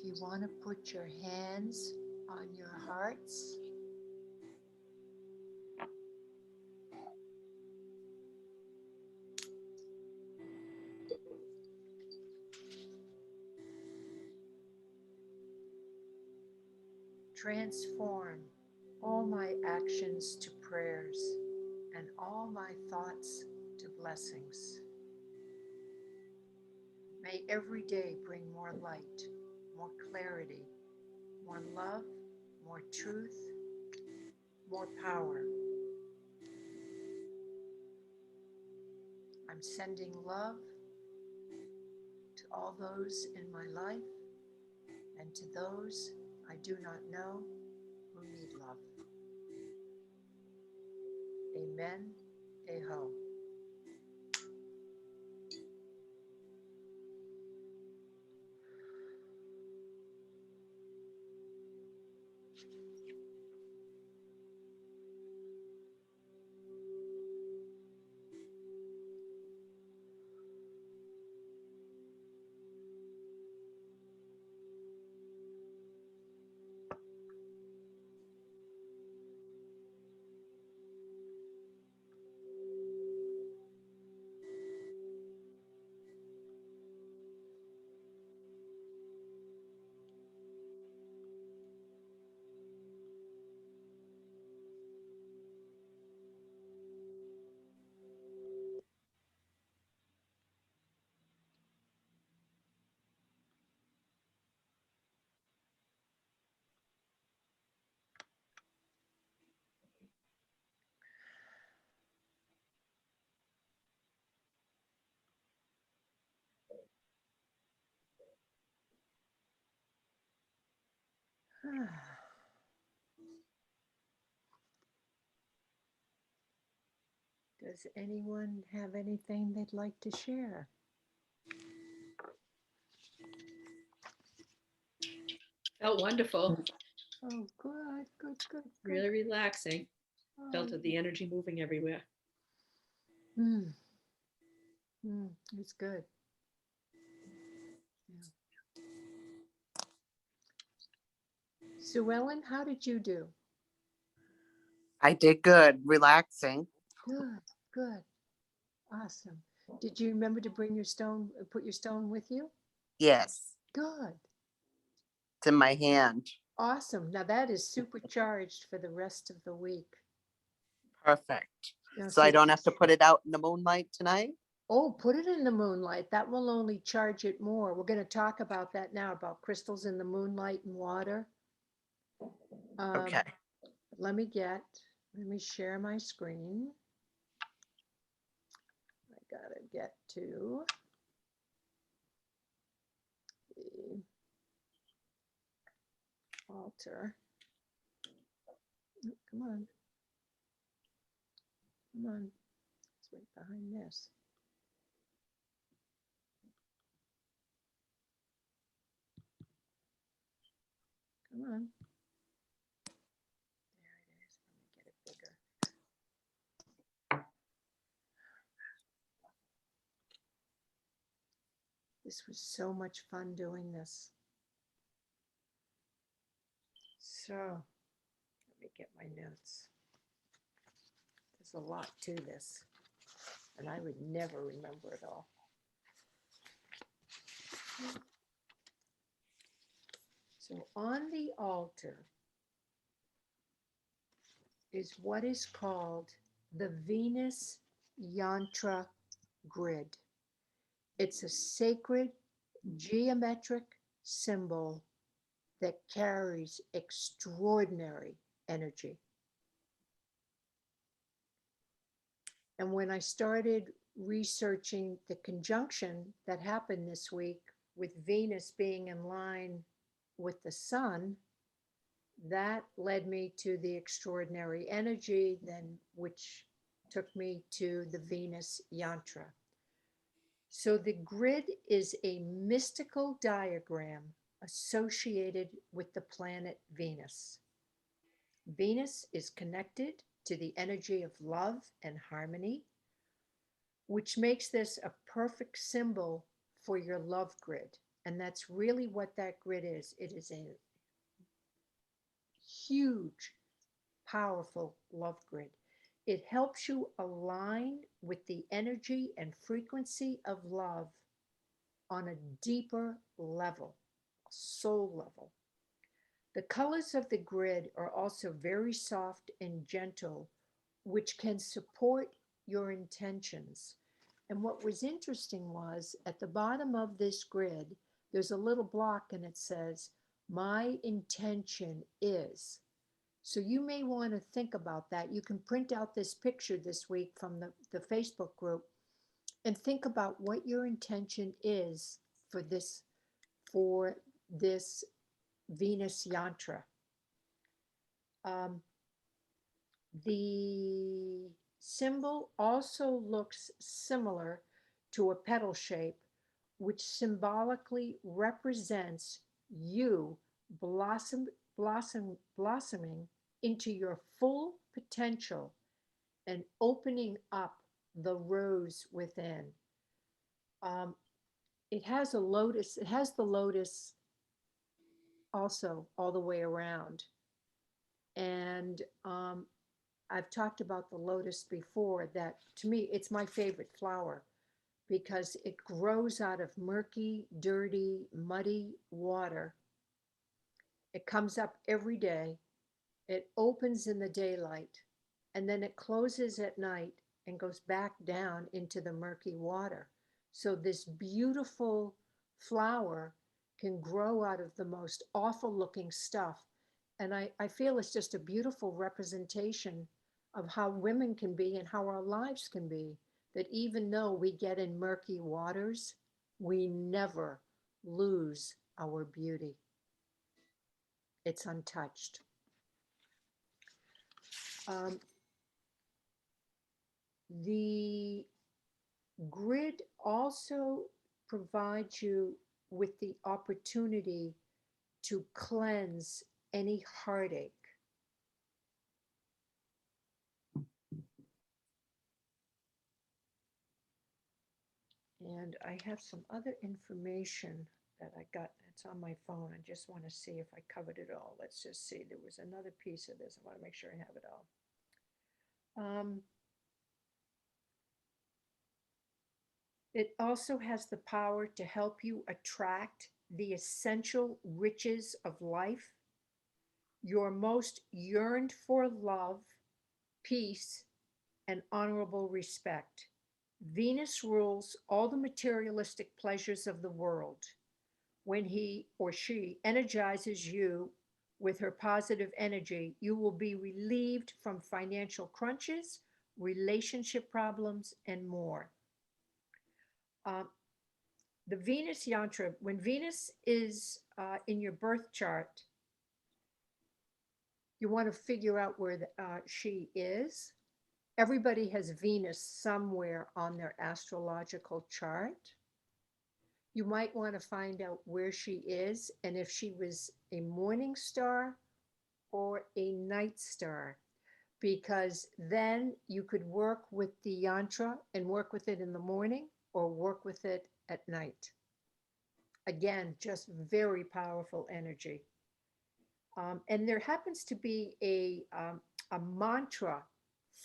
you want to put your hands on your hearts, transform all my actions to prayers and all my thoughts to blessings. May every day bring more light, more clarity, more love, more truth, more power. I'm sending love to all those in my life and to those I do not know who need love. Amen. Aho. Does anyone have anything they'd like to share? Felt wonderful. Oh, good, good, good, good. Really relaxing. Felt Oh, the energy moving everywhere. mm, it's good. Yeah. Sue Ellen, how did you do? I did good, relaxing. Good, good, awesome. Did you remember to bring your stone, put your stone with you? Yes, Good, it's in my hand. awesome. Now that is supercharged for the rest of the week. Perfect. Now, So I so, don't have to put it out in the moonlight tonight? oh, put it in the moonlight. That will only charge it more. We're going to talk about that now, about crystals in the moonlight and water. Okay. Let me share my screen. I gotta get to the altar. Come on. Come on. It's right behind this. Come on. There it is. Let me get it bigger. This was so much fun doing this. So, let me get my notes. There's a lot to this, and I would never remember it all. So, on the altar is what is called the Venus Yantra grid. It's a sacred geometric symbol that carries extraordinary energy. And when I started researching the conjunction that happened this week with Venus being in line with the sun, that led me to the extraordinary energy, then which took me to the Venus Yantra. So the grid is a mystical diagram associated with the planet Venus. Venus is connected to the energy of love and harmony, which makes this a perfect symbol for your love grid And that's really what that grid is. It is a huge, powerful love grid. It helps you align with the energy and frequency of love on a deeper level, soul level. The colors of the grid are also very soft and gentle, which can support your intentions. And what was interesting was at the bottom of this grid, there's a little block and it says, my intention is. So you may want to think about that. You can print out this picture this week from the Facebook group and think about what your intention is for this Venus Yantra. The symbol also looks similar to a petal shape, which symbolically represents you blossoming into your full potential and opening up the rose within. It has a lotus, it has the lotus also all the way around. And I've talked about the lotus before, that to me, it's my favorite flower because it grows out of murky, dirty, muddy water. It comes up every day. It opens in the daylight and then it closes at night and goes back down into the murky water. So this beautiful flower can grow out of the most awful looking stuff. And I feel it's just a beautiful representation of how women can be and how our lives can be. That even though we get in murky waters, we never lose our beauty. It's untouched. The grid also provides you with the opportunity to cleanse any heartache. And I have some other information that I got. It's on my phone. I just want to see if I covered it all. Let's just see. There was another piece of this. I want to make sure I have it all. It also has the power to help you attract the essential riches of life, your most yearned for love, peace, and honorable respect. Venus rules all the materialistic pleasures of the world. When he or she energizes you with her positive energy, you will be relieved from financial crunches, relationship problems, and more. The Venus Yantra, when Venus is in your birth chart, you want to figure out where she is. Everybody has Venus somewhere on their astrological chart. You might want to find out where she is and if she was a morning star or a night star, because then you could work with the yantra and work with it in the morning or work with it at night. Again, just very powerful energy. And there happens to be a mantra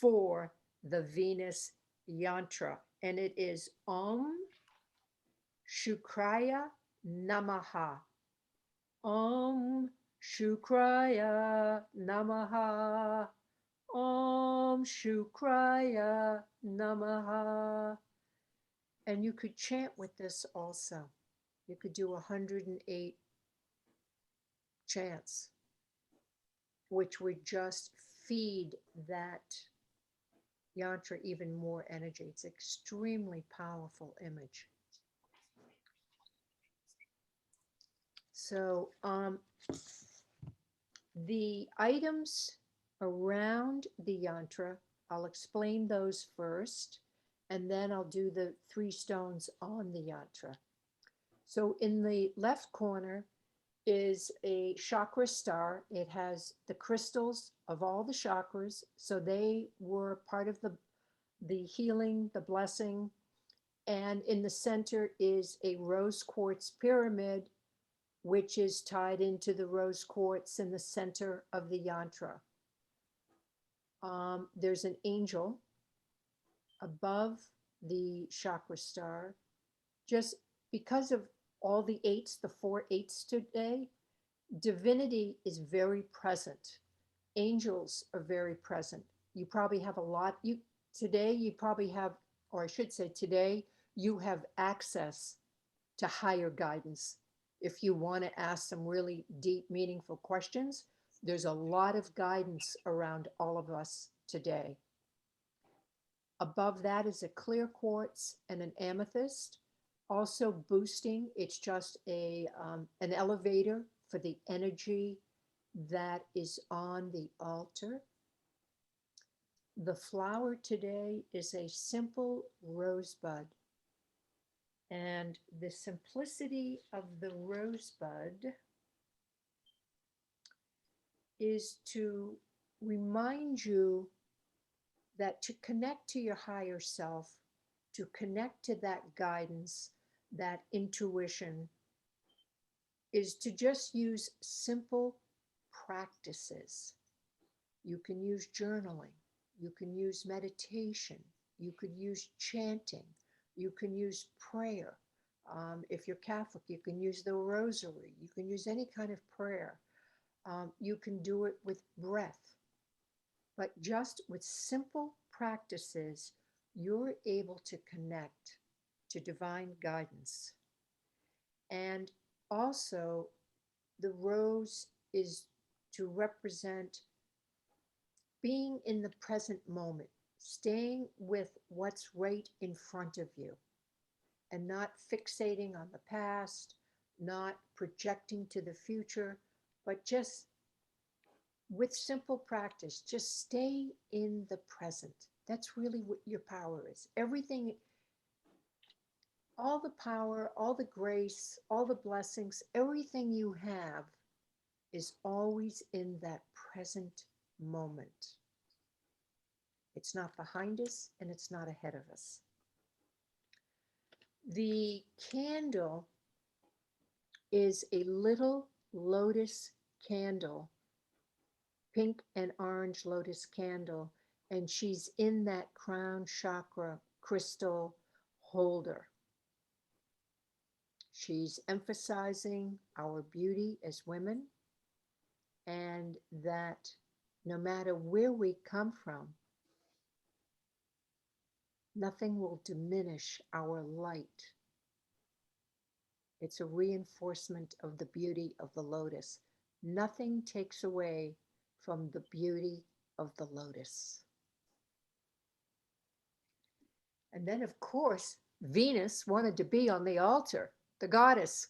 for the Venus Yantra, and it is Om Shukraya Namaha. Om Shukraya Namaha. Om Shukraya Namaha. And you could chant with this also. You could do 108 chants, which would just feed that yantra even more energy. It's extremely powerful image. So the items around the yantra, I'll explain those first, and then I'll do the 3 stones on the yantra. So in the left corner is a chakra star. It has the crystals of all the chakras. So they were part of the healing, the blessing, And in the center is a rose quartz pyramid, which is tied into the rose quartz in the center of the yantra. There's an angel above the chakra star. Just because of all the eights, the 4 8s today, divinity is very present. Angels are very present. You probably have a lot. Today you probably have, or I should say today, you have access to higher guidance. If you want to ask some really deep, meaningful questions, there's a lot of guidance around all of us today. Above that is a clear quartz and an amethyst, also boosting. It's just an elevator for the energy that is on the altar. The flower today is a simple rosebud. And the simplicity of the rosebud is to remind you that to connect to your higher self, to connect to that guidance, that intuition, is to just use simple practices. You can use journaling, you can use meditation, you could use chanting, you can use prayer. If you're Catholic, you can use the rosary, you can use any kind of prayer. You can do it with breath. But just with simple practices, you're able to connect to divine guidance. And also, the rose is to represent being in the present moment, staying with what's right in front of you, and not fixating on the past, not projecting to the future, but just with simple practice, just stay in the present. That's really what your power is. Everything, all the power, all the grace, all the blessings, everything you have is always in that present moment. It's not behind us and it's not ahead of us. The candle is a little lotus candle, pink and orange lotus candle, and she's in that crown chakra crystal holder. She's emphasizing our beauty as women, and that no matter where we come from, nothing will diminish our light. It's a reinforcement of the beauty of the lotus. Nothing takes away from the beauty of the lotus. And then, of course, Venus wanted to be on the altar, the goddess,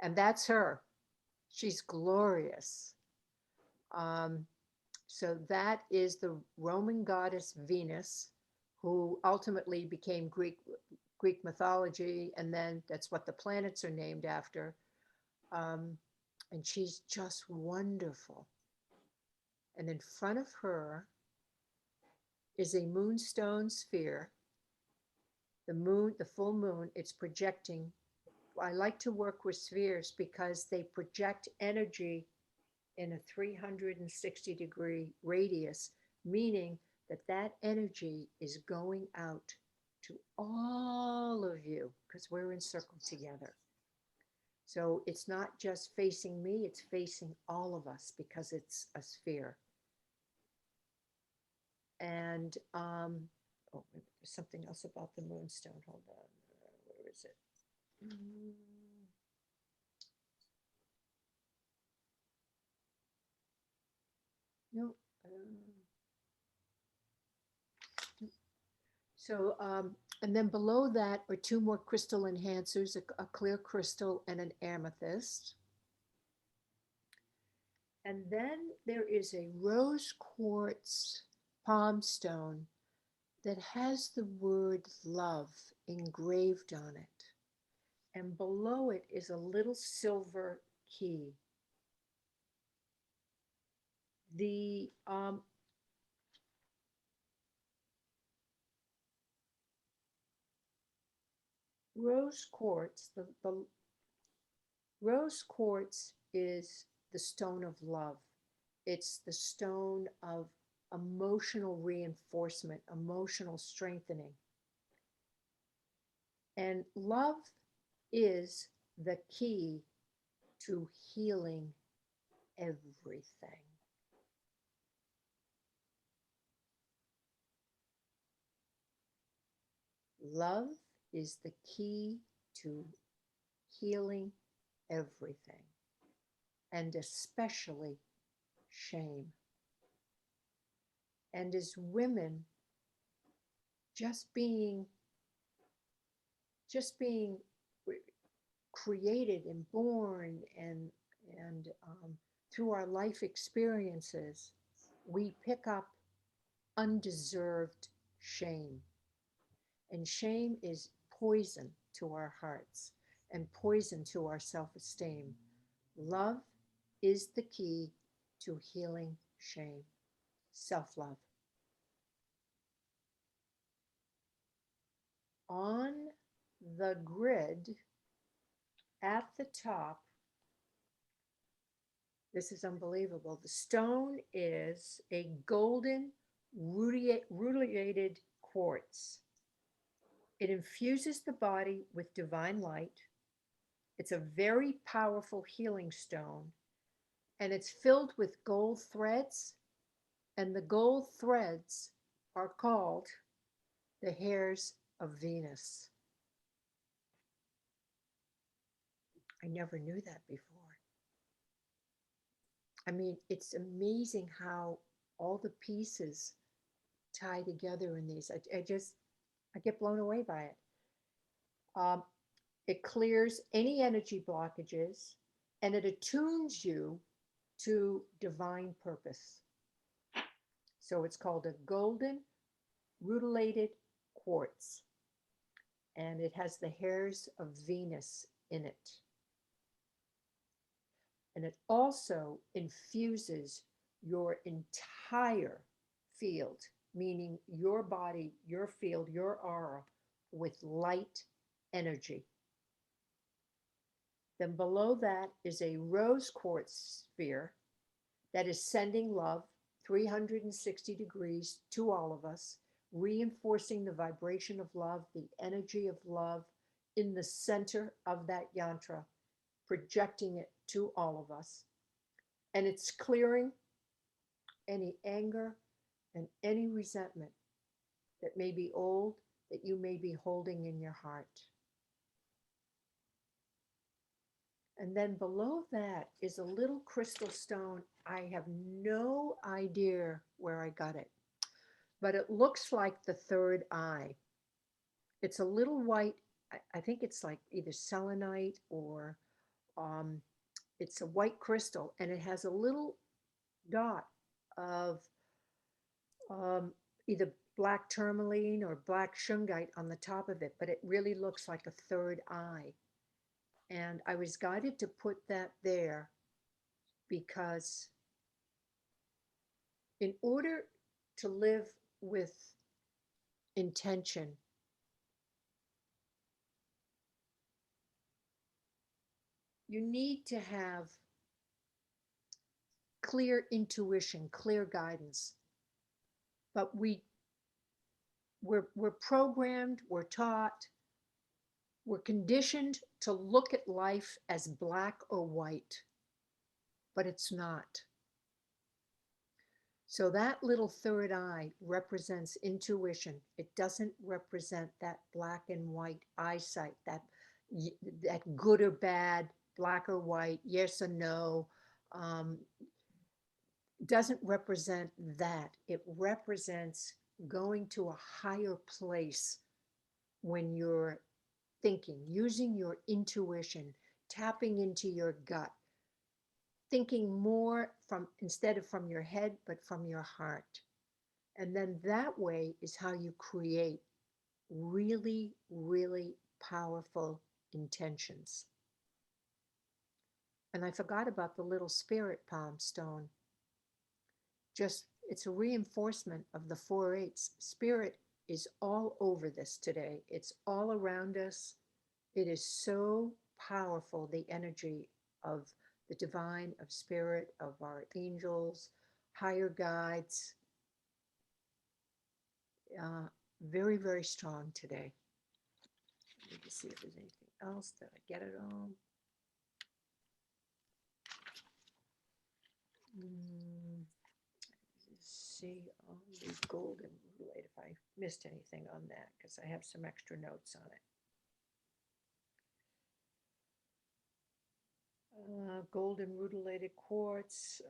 and that's her. She's glorious. So that is the Roman goddess Venus, who ultimately became Greek mythology, and then that's what the planets are named after. And she's just wonderful. And in front of her is a moonstone sphere. The moon, the full moon, it's projecting. I like to work with spheres because they project energy in a 360-degree radius, meaning that that energy is going out to all of you because we're encircled together. So it's not just facing me, it's facing all of us because it's a sphere. And oh, there's something else about the moonstone. Hold on, where is it? No. So, and then below that are two more crystal enhancers, a clear crystal and an amethyst. And then there is a rose quartz palm stone that has the word love engraved on it. And below it is a little silver key. The rose quartz, the rose quartz is the stone of love. It's the stone of emotional reinforcement, emotional strengthening. And love is the key to healing everything. Love is the key to healing everything, and especially shame. And as women, just being created and born and through our life experiences, we pick up undeserved shame. And shame is poison to our hearts and poison to our self-esteem. Love is the key to healing shame, self-love. On the grid at the top, this is unbelievable. The stone is a golden rutilated quartz. It infuses the body with divine light. It's a very powerful healing stone, and it's filled with gold threads, and the gold threads are called the hairs of Venus. I never knew that before. I mean, it's amazing how all the pieces tie together in these. I get blown away by it. It clears any energy blockages, and it attunes you to divine purpose. So it's called a golden rutilated quartz, and it has the hairs of Venus in it. And it also infuses your entire field, meaning your body, your field, your aura, with light energy. Then below that is a rose quartz sphere that is sending love 360 degrees to all of us, reinforcing the vibration of love, the energy of love in the center of that yantra, projecting it to all of us. And it's clearing any anger and any resentment that may be old, that you may be holding in your heart. And then below that is a little crystal stone. I have no idea where I got it, but it looks like the third eye. It's a little white. I think it's like either selenite or it's a white crystal, and it has a little dot of either black tourmaline or black shungite on the top of it, but it really looks like a third eye. And I was guided to put that there because in order to live with intention, you need to have clear intuition, clear guidance. But we're programmed, we're taught, we're conditioned to look at life as black or white, but it's not. So that little third eye represents intuition. It doesn't represent that black and white eyesight, that good or bad, black or white, yes or no. Doesn't represent that. It represents going to a higher place when you're thinking, using your intuition, tapping into your gut, thinking more instead of from your head, but from your heart. And then that way is how you create really, really powerful intentions. And I forgot about the little spirit palm stone. It's a reinforcement of the 4/8. Spirit is all over this today. It's all around us. It is so powerful, the energy of the divine, of spirit, of our angels, higher guides. Very, very strong today. Let me see if there's anything else. Did I get it all? See on the golden rudolite if I missed anything on that, because I have some extra notes on it. Golden rutilated quartz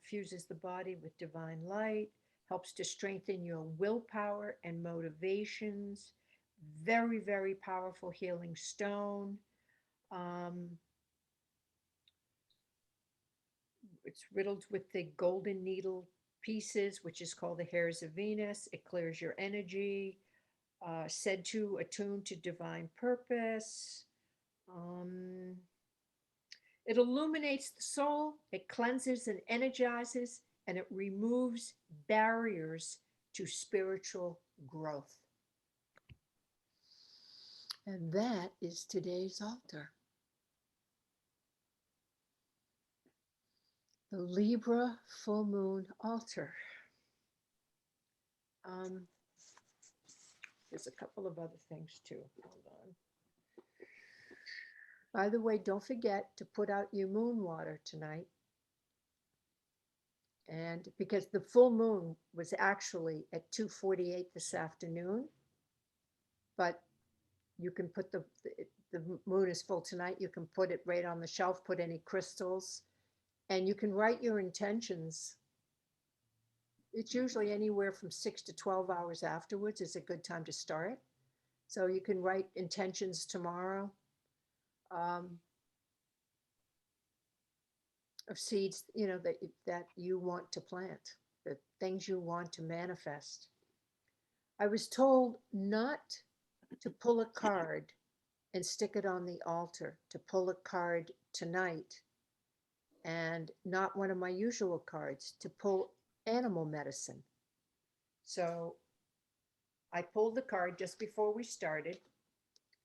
fuses the body with divine light, helps to strengthen your willpower and motivations. Very, very powerful healing stone. It's riddled with the golden needle pieces, which is called the hairs of Venus. It clears your energy, said to attune to divine purpose. It illuminates the soul, it cleanses and energizes, and it removes barriers to spiritual growth. And that is today's altar. The Libra full moon altar. There's a couple of other things too. Hold on. By the way, don't forget to put out your moon water tonight. And because the full moon was actually at 2:48 this afternoon, but you can put the moon is full tonight. You can put it right on the shelf, put any crystals, and you can write your intentions. It's usually anywhere from 6 to 12 hours afterwards is a good time to start. So you can write intentions tomorrow of seeds, that you want to plant, the things you want to manifest. I was told not to pull a card and stick it on the altar, to pull a card tonight, and not one of my usual cards, to pull animal medicine. So I pulled the card just before we started,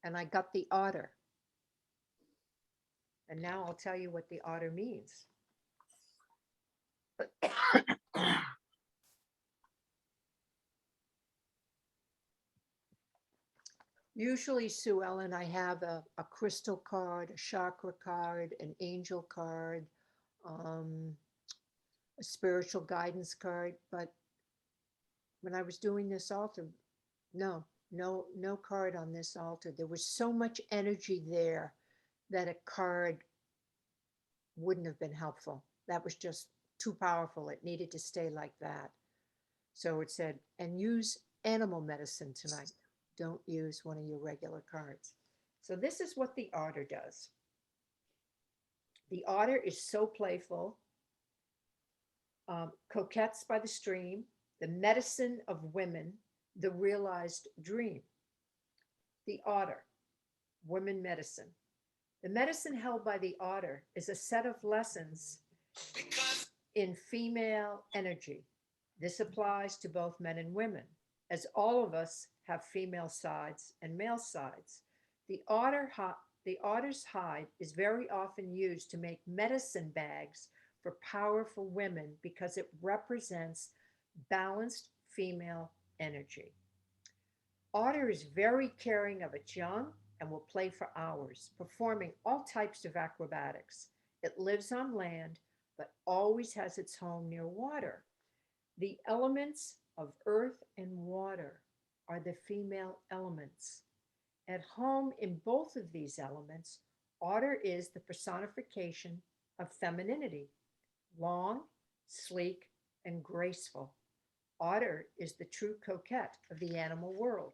and I got the otter. And now I'll tell you what the otter means. Usually, Sue Ellen, I have a crystal card, a chakra card, an angel card, a spiritual guidance card. But when I was doing this altar, no card on this altar. There was so much energy there that a card wouldn't have been helpful. That was just too powerful. It needed to stay like that. So it said, and use animal medicine tonight. Don't use one of your regular cards. So this is what the otter does. The otter is so playful. Coquettes by the stream, the medicine of women, the realized dream. The otter, women medicine. The medicine held by the otter is a set of lessons in female energy. This applies to both men and women, as all of us have female sides and male sides. The otter's hide is very often used to make medicine bags for powerful women because it represents balanced female energy. Otter is very caring of its young and will play for hours, performing all types of acrobatics. It lives on land, but always has its home near water. The elements of earth and water are the female elements. At home in both of these elements, otter is the personification of femininity, long, sleek, and graceful. Otter is the true coquette of the animal world.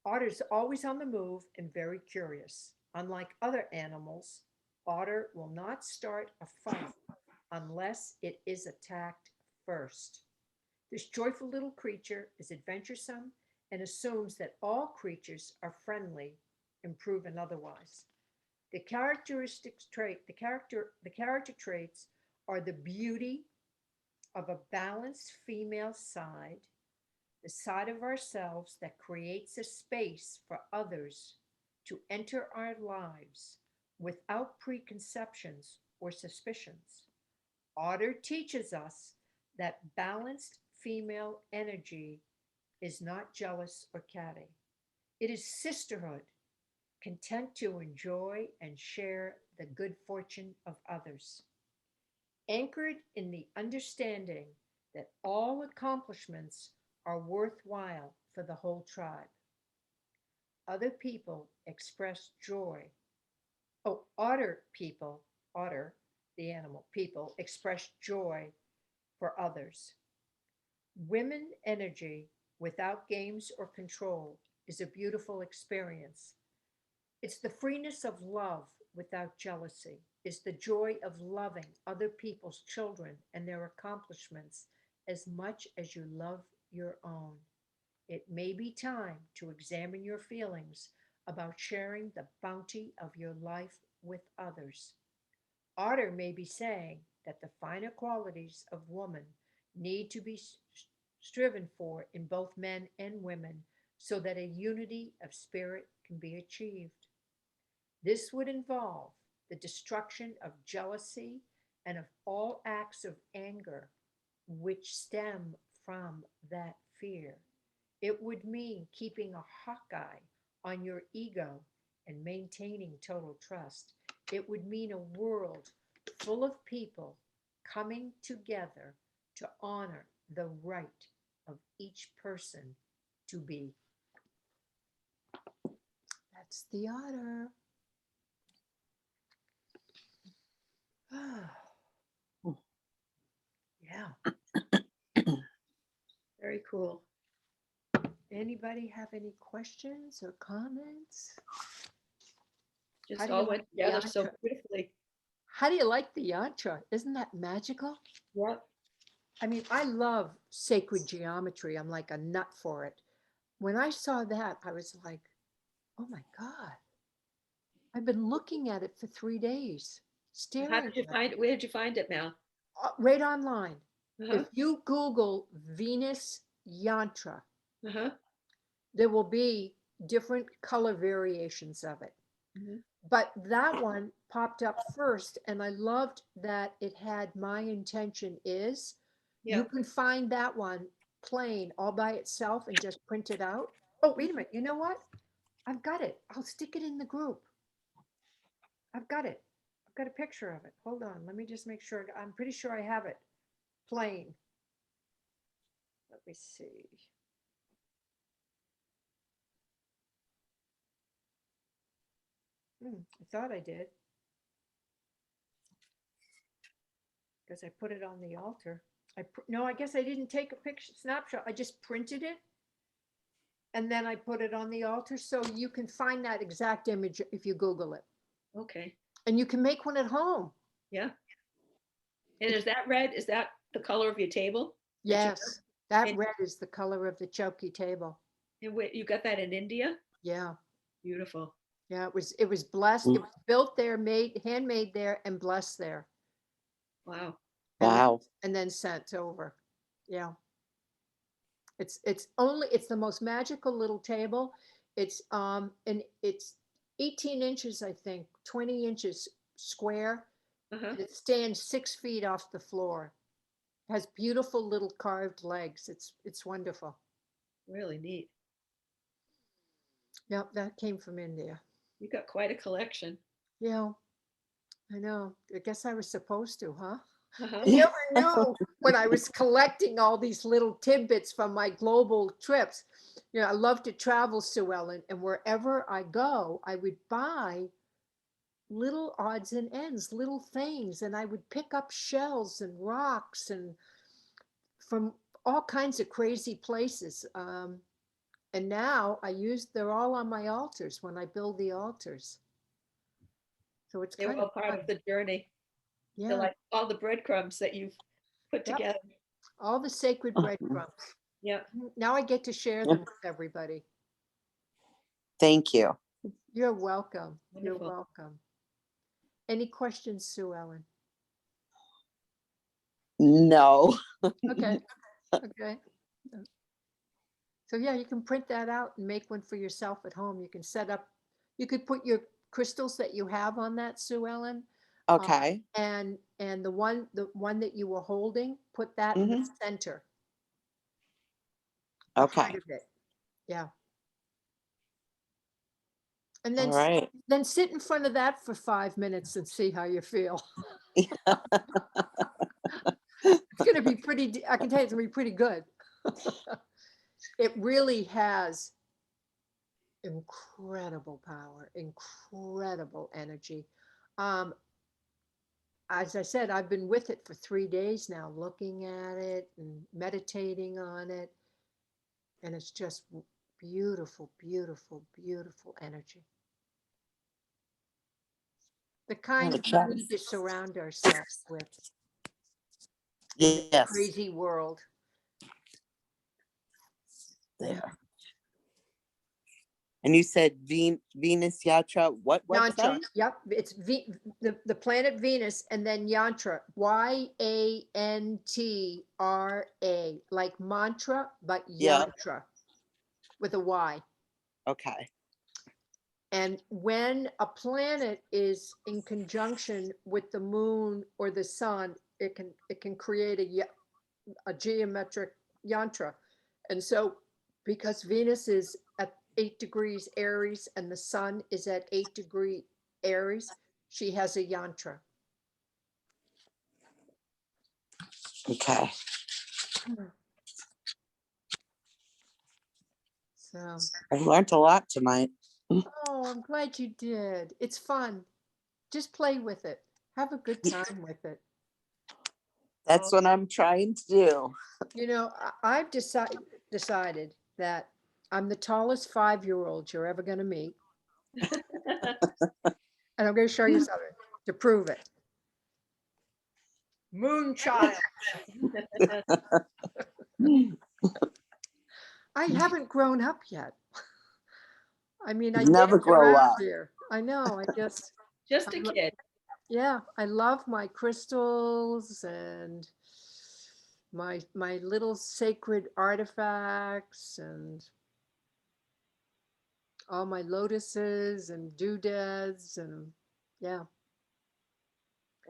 Otter is always on the move and very curious. Unlike other animals, otter will not start a fight unless it is attacked first. This joyful little creature is adventuresome and assumes that all creatures are friendly, unproven otherwise. The character traits are the beauty of a balanced female side, the side of ourselves that creates a space for others to enter our lives without preconceptions or suspicions. Otter teaches us that balanced female energy is not jealous or catty. It is sisterhood, content to enjoy and share the good fortune of others. Anchored in the understanding that all accomplishments are worthwhile for the whole tribe. Other people express joy. Oh, otter, the animal, people express joy for others. Women energy without games or control is a beautiful experience. It's the freeness of love without jealousy. It's the joy of loving other people's children and their accomplishments as much as you love your own. It may be time to examine your feelings about sharing the bounty of your life with others. Otter may be saying that the finer qualities of woman need to be striven for in both men and women so that a unity of spirit can be achieved. This would involve the destruction of jealousy and of all acts of anger which stem from that fear. It would mean keeping a hawk eye on your ego and maintaining total trust. It would mean a world full of people coming together to honor the right of each person to be. That's the otter. Yeah. Very cool. Anybody have any questions or comments? How Just do you all like went the together so yantra? beautifully. How do you like the yantra? Isn't that magical? Yep. I mean, I love sacred geometry. I'm like a nut for it. When I saw that, I was like, oh my God. I've been looking at it for 3 days, How staring did you at it. find it? Where did you find it, Mel? Right online. Uh-huh. If you Google Venus Yantra, Uh-huh. there will be different color variations of it. Mhm. But that one popped up first, and I loved that it had my intention is. Yeah. You can find that one plain all by itself and just print it out. Oh, wait a minute. You know what? I've got it. I'll stick it in the group. I've got it. I've got a picture of it. Hold on. Let me just make sure. I'm pretty sure I have it plain. Let me see. I thought I did. Because I put it on the altar. No, I guess I didn't take a picture snapshot. I just printed it. And then I put it on the altar. So you can find that exact image if you Google it. Okay. And you can make one at home. Yeah. And is that red? Is that the color of your table? Yes. That and- red is the color of the choki table. And wait, you got that in India? Yeah. Beautiful. Yeah, it was blessed. It was built there, handmade there, and blessed there. Wow. Wow. And then sent over. Yeah. It's the most magical little table. And it's 18 inches, I think, 20 inches square. Uh-huh. And it stands 6 feet off the floor. Has beautiful little carved legs. It's wonderful. Really neat. Yep, that came from India. You got quite a collection. Yeah, I know. I guess I was supposed to, huh? Uh-huh. I never knew when I was collecting all these little tidbits from my global trips. You know, I love to travel, Sue Ellen, and wherever I go, I would buy little odds and ends, little things, and I would pick up shells and rocks and from all kinds of crazy places. And now they're all on my altars when I build the altars. So it's They were kind all of part fun. of the journey. They're Yeah, like all the breadcrumbs that you've put Yep. together. all the sacred breadcrumbs. Yeah. Now I get to share them with everybody. Thank you. You're welcome. You're Wonderful. welcome. Any questions, Sue Ellen? No. Okay. Okay. So yeah, you can print that out and make one for yourself at home. You can set up You could put your crystals that you have on that, Sue Ellen. Okay. And the one that you were holding, put that in the center. The heart Okay. of it. Yeah. And All right. then sit in front of that for 5 minutes and see how you feel. It's going to be pretty, I can tell you it's going to be pretty good. It really has incredible power, incredible energy. As I said, I've been with it for 3 days now, looking at it and meditating on it. And it's just beautiful, beautiful, beautiful energy. The kind the we need chest. to surround ourselves with in this Yes. crazy world. There. And you said Venus Yantra, what Yantra. website? Yep. It's the planet Venus, and then Yantra. Yantra. Like mantra, but Yep. Yantra with a Y. Okay. And when a planet is in conjunction with the moon or the sun, it can create a geometric yantra. And so because Venus is at 8 degrees Aries and the sun is at 8 degree Aries, she has a yantra. Okay. So, I learned a lot tonight. oh, I'm glad you did. It's fun. Just play with it. Have a good time with it. That's what I'm trying to do. You know, I've decided that I'm the tallest 5-year-old you're ever going to meet. And I'm going to show you something to prove it. Moonchild. I haven't grown up yet. I mean, I Never danced grow around up. here. I know. Just a kid. Yeah, I love my crystals and my little sacred artifacts and all my lotuses and doodads and yeah.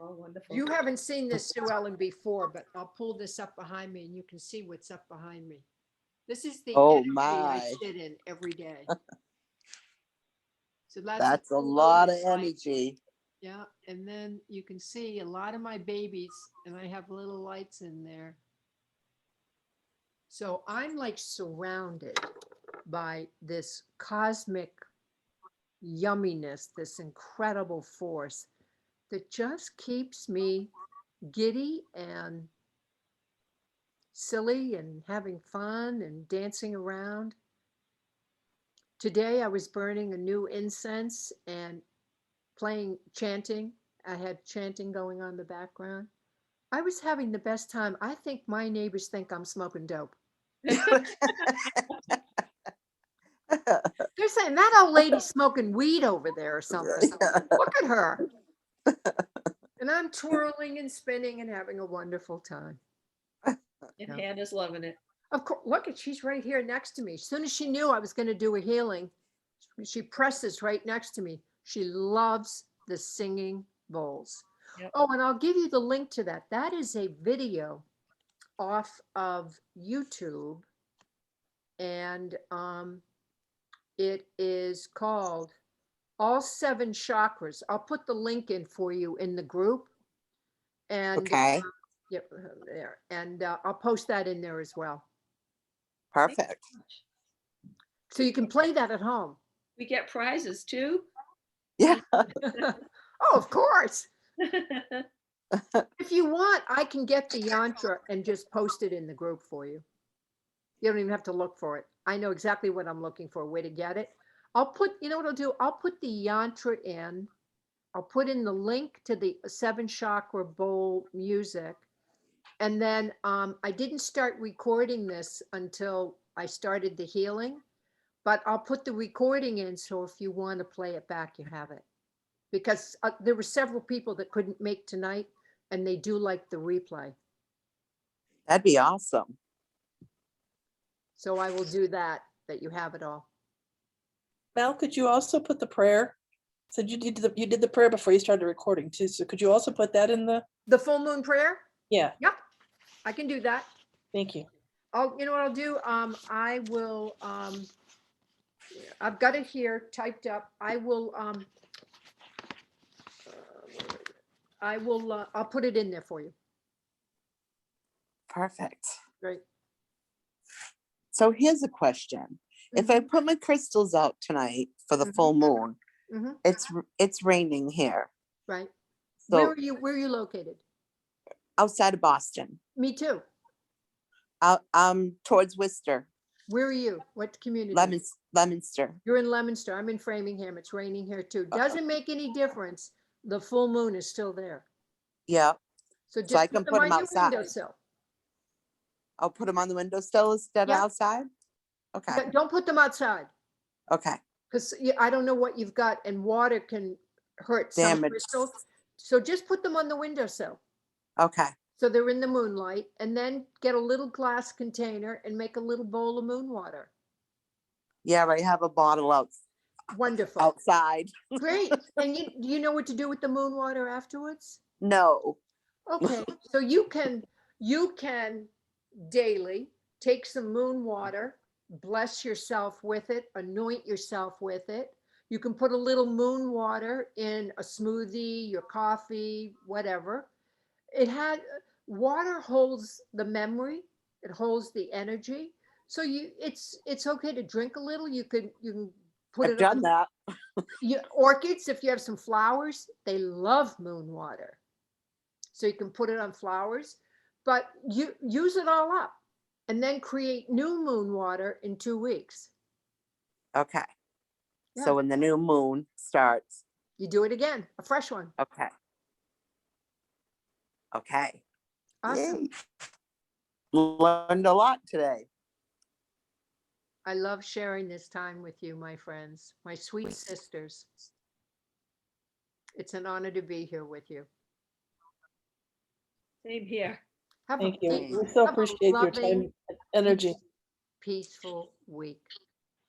Oh, wonderful. You haven't seen this, Sue Ellen, before, but I'll pull this up behind me and you can see what's up behind me. This is the Oh energy I my. sit in every day. So That's a lot of energy. Yeah, and then you can see a lot of my babies, and I have little lights in there. So I'm like surrounded by this cosmic yumminess, this incredible force that just keeps me giddy and silly and having fun and dancing around. Today I was burning a new incense and chanting. I had chanting going on in the background. I was having the best time. I think my neighbors think I'm smoking dope. They're saying that old lady's smoking weed over there or something. Look at her. And I'm twirling and spinning and having a wonderful time. And Hannah's loving it. Of course, look at, she's right here next to me. As soon as she knew I was going to do a healing, she presses right next to me. She loves the singing bowls. Yep. Oh, and I'll give you the link to that. That is a video off of YouTube. And it is called All 7 Chakras. I'll put the link in for you in the group. And Okay. yep, there. And I'll post that in there as well. Perfect. So you can play that at home. We get prizes too. Yeah. Oh, of course. If you want, I can get the yantra and just post it in the group for you. You don't even have to look for it. I know exactly what I'm looking for, where to get it. I'll put, you know what I'll do? I'll put the yantra in. I'll put in the link to the 7 chakra bowl music. And then I didn't start recording this until I started the healing, but I'll put the recording in. So if you want to play it back, you have it. Because there were several people that couldn't make tonight and they do like the replay. That'd be awesome. So I will do that you have it all. Val, could you also put the prayer? Said you did the prayer before you started recording too. So could you also put that in the, The full moon prayer? yeah, Yep, I can do that. thank you. You know what I'll do? I will, I've got it here typed up. I'll put it in there for you. Perfect. Great. So here's a question. If I put my crystals out tonight for the full moon, Mhm. it's raining here. Right. So Where are you located? outside of Boston, Me too. out towards Worcester, Where are you? What community? Leominster. You're in Leominster. I'm in Framingham. It's raining here too. Doesn't make any difference. The full moon is still there. Yeah, So So I just can put them put 'em on your outside. windowsill. I'll put them on the windowsill instead of Yeah. outside. Okay. Yeah, don't put them outside Okay. because I don't know what you've got and water can hurt some Damage. crystals. So just put them on the windowsill. Okay. So they're in the moonlight, and then get a little glass container and make a little bowl of moon water. Yeah, I have a bottle Wonderful. outside. Great. And do you know what to do with the moon water afterwards? No. Okay, so you can daily take some moon water, bless yourself with it, anoint yourself with it. You can put a little moon water in a smoothie, your coffee, whatever. Water holds the memory, it holds the energy. So it's okay to drink a little. You can put I've it on done that. orchids. If you have some flowers, they love moon water. So you can put it on flowers, but you use it all up and then create new moon water in 2 weeks. Okay. Yeah. So when the new moon starts. You do it again, a fresh one. Okay. Okay. Awesome. Yay. Learned a lot today. I love sharing this time with you, my friends, my sweet sisters. It's an honor to be here with you. Same here. Have Thank a you. peace- We so have a appreciate your loving, time and energy. peaceful week.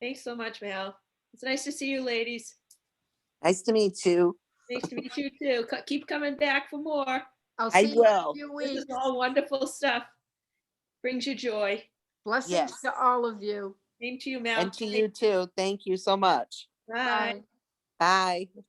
Thanks so much, Val. It's nice to see you, ladies. Nice to meet you. Nice to meet you too. Keep coming back for more. I'll I see you in a will. few This weeks. is all wonderful stuff. Brings you joy. Blessings Yes. to all of you. Same to you, Mel. And to you too. Thank you so much. Bye. Bye. Bye.